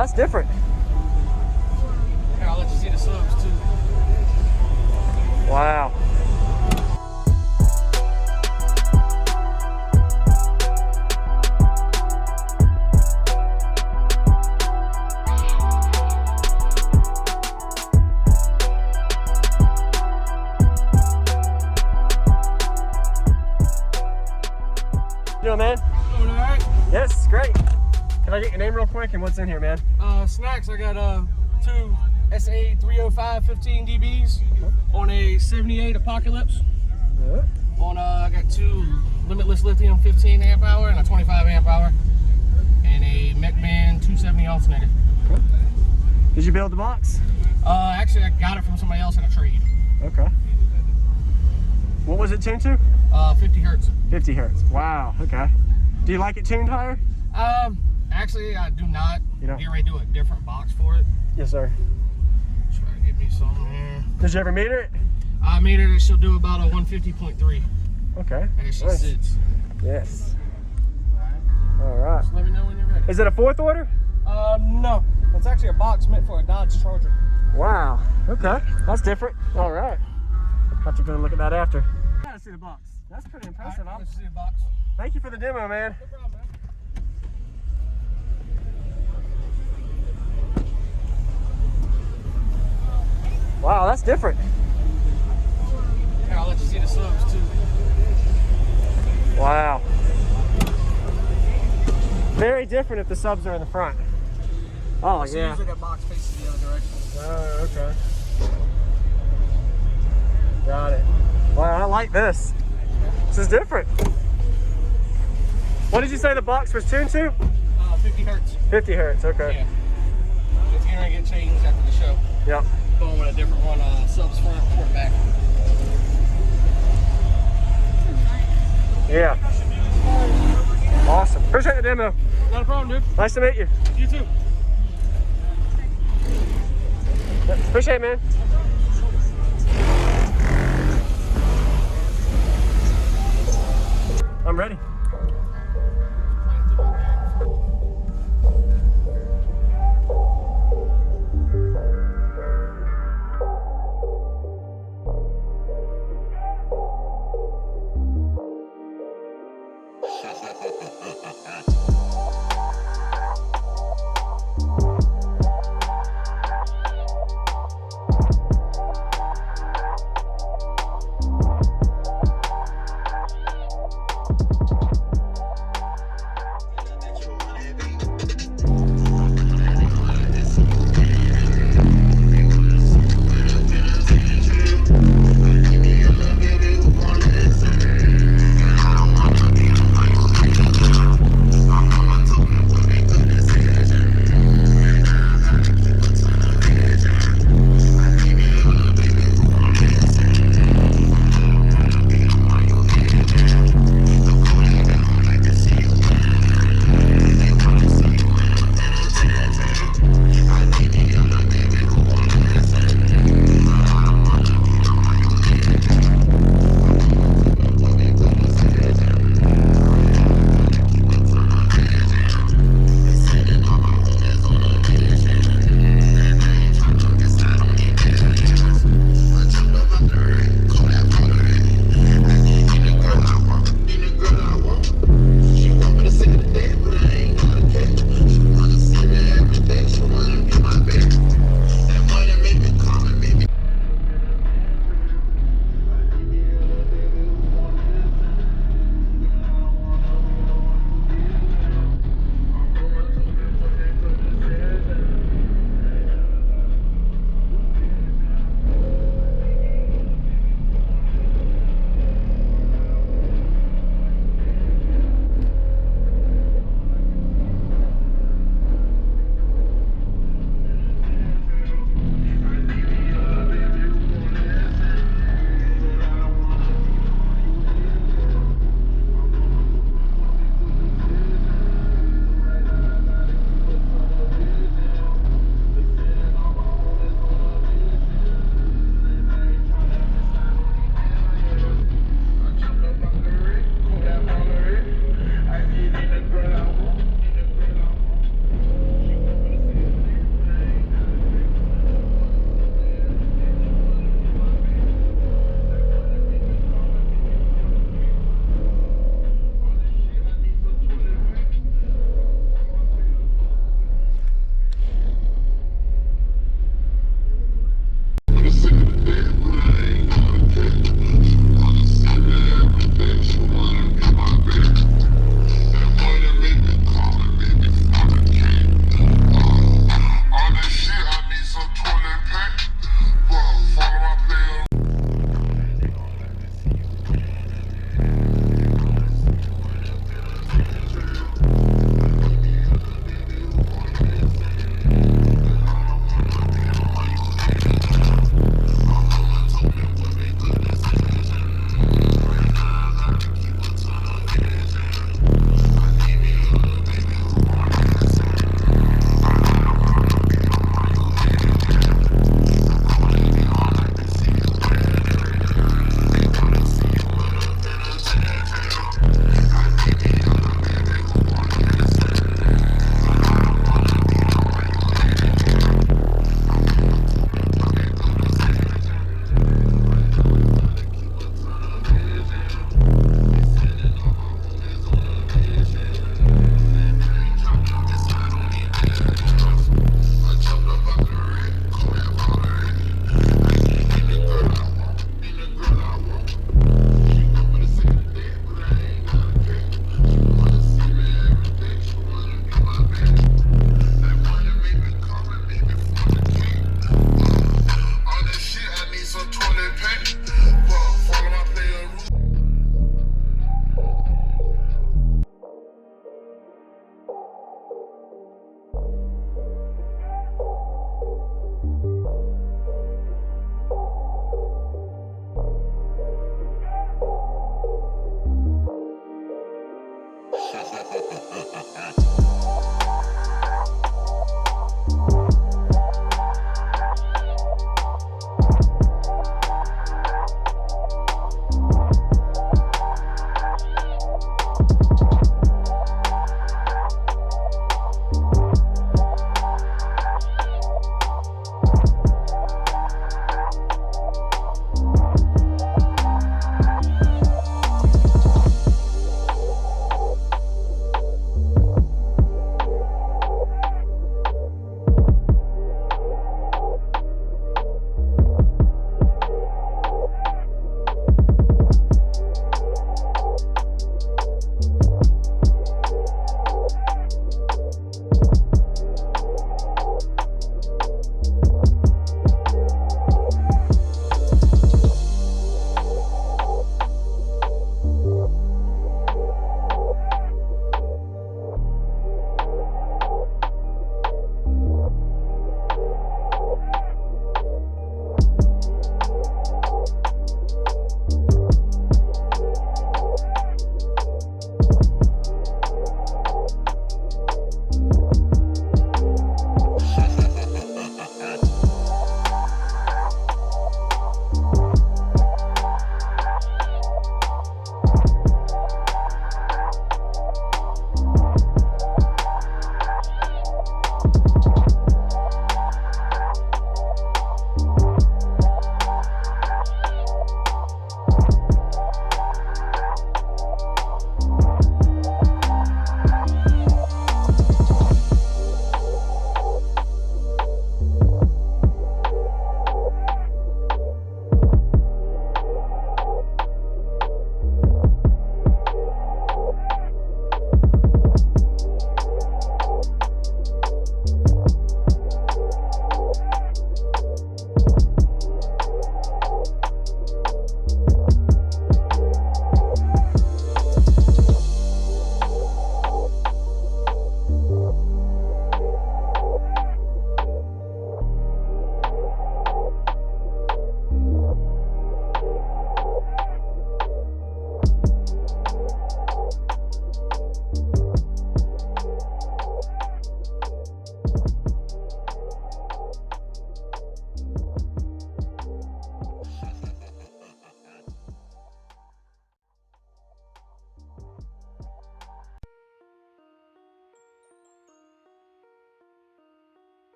that's different. Here, I'll let you see the subs too. Wow. You doing, man? Doing all right? Yes, great. Can I get your name real quick and what's in here, man? Snacks, I got two SA 305 15 dBs on a 78 Apocalypse. I got two Limitless Lithium 15 amp hour and a 25 amp hour and a MechBand 270 alternator. Did you build the box? Actually, I got it from somebody else in a trade. Okay. What was it tuned to? 50 hertz. 50 hertz. Wow. Okay. Do you like it tuned higher? Actually, I do not. You know? Get ready to do a different box for it. Yes, sir. Try to get me something here. Did you ever meter it? I metered it. She'll do about a 150.3. Okay. As she Nice. sits. Yes. All right. Just let me know when you're ready. Is it a fourth order? No. It's actually a box meant for a Dodge Charger. Wow. Okay. That's different. All right. Have to go look at that after. Gotta see the box. That's pretty impressive. All right, let's see the box. Thank you for the demo, man. No problem, man. Wow, that's different. Here, I'll let you see the subs too. Wow. Very different if the subs are in the front. Oh, So yeah. usually that box faces the other direction. Oh, okay. Got it. Wow, I like this. This is different. What did you say the box was tuned to? 50 hertz. 50 hertz, okay. Yeah. It's gonna get changed after the show. Yep. Going with a different one, subs front, port back. Yeah. Awesome. Appreciate the demo. Not a problem, dude. Nice to meet you. You too. Appreciate it, man. I'm ready.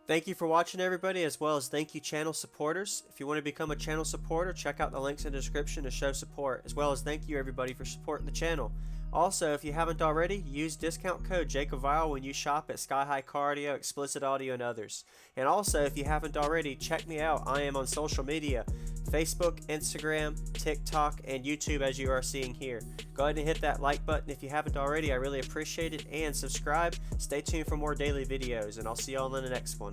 Thank you for watching, everybody, as well as thank you channel supporters. If you want to become a channel supporter, check out the links in the description to show support, as well as thank you everybody for supporting the channel. Also, if you haven't already, use discount code JacobViral when you shop at Sky High Car Audio, Explicit Audio, and others. And also, if you haven't already, check me out. I am on social media, Facebook, Instagram, TikTok, and YouTube, as you are seeing here. Go ahead and hit that like button if you haven't already. I really appreciate it. And subscribe. Stay tuned for more daily videos, and I'll see y'all in the next one.